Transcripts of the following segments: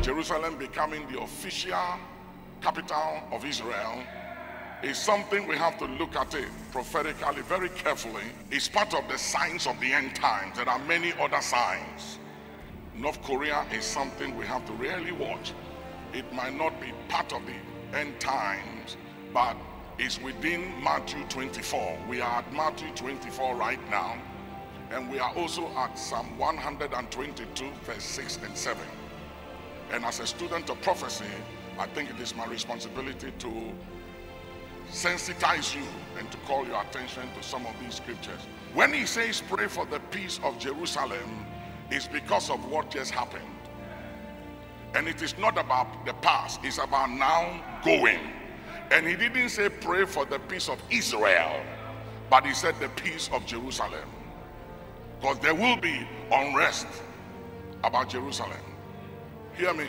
Jerusalem becoming the official capital of Israel is something we have to look at it prophetically very carefully. It's part of the signs of the end times. There are many other signs. North Korea is something we have to really watch. It might not be part of the end times, but it's within Matthew 24. We are at Matthew 24 right now, and we are also at Psalm 122 verse 6 and 7. And as a student of prophecy, I think it is my responsibility to sensitize you and to call your attention to some of these scriptures. When he says pray for the peace of Jerusalem, it's because of what just happened. And it is not about the past, it's about now going. And he didn't say pray for the peace of Israel, but he said the peace of Jerusalem. Because there will be unrest about Jerusalem. Hear me.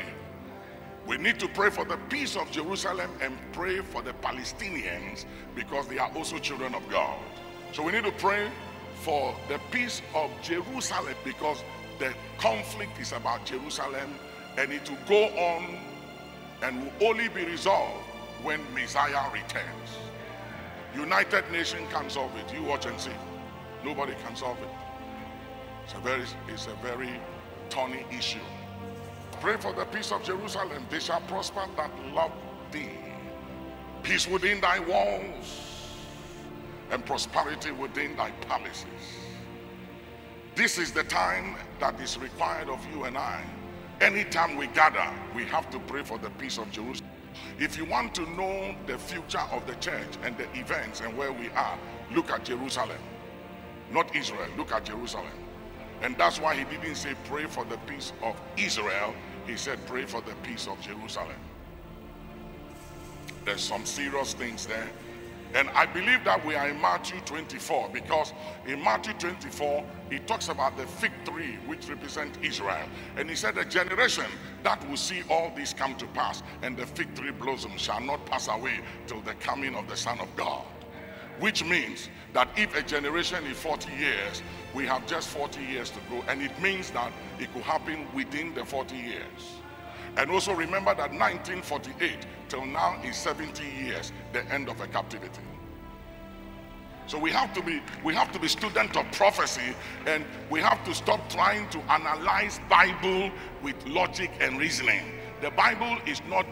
We need to pray for the peace of Jerusalem and pray for the Palestinians because they are also children of God. So we need to pray for the peace of Jerusalem because the conflict is about Jerusalem, and it will go on and will only be resolved when Messiah returns. United Nations can't solve it. You watch and see. Nobody can solve it. It's a very thorny issue. Pray for the peace of Jerusalem. They shall prosper that love thee. Peace within thy walls and prosperity within thy palaces. This is the time that is required of you and I. Anytime we gather, we have to pray for the peace of Jerusalem. If you want to know the future of the church and the events and where we are, look at Jerusalem. Not Israel, look at Jerusalem. And that's why he didn't say pray for the peace of Israel. He said pray for the peace of Jerusalem. There's some serious things there. And I believe that we are in Matthew 24 because in Matthew 24, he talks about the fig tree which represents Israel. And he said a generation that will see all this come to pass and the fig tree blossom shall not pass away till the coming of the Son of God. Which means that if a generation is 40 years, we have just 40 years to go. And it means that it could happen within the 40 years. And also remember that 1948 till now is 70 years, the end of a captivity. So we have to be students of prophecy, and we have to stop trying to analyze Bible with logic and reasoning. The Bible is not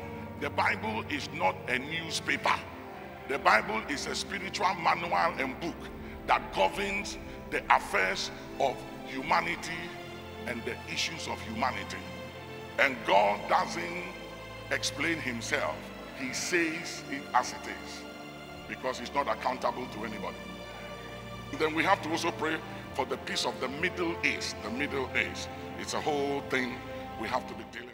a newspaper. The Bible is a spiritual manual and book that governs the affairs of humanity and the issues of humanity. And God doesn't explain himself. He says it as it is because he's not accountable to anybody. And then we have to also pray for the peace of the Middle East. The Middle East. It's a whole thing we have to be dealing with.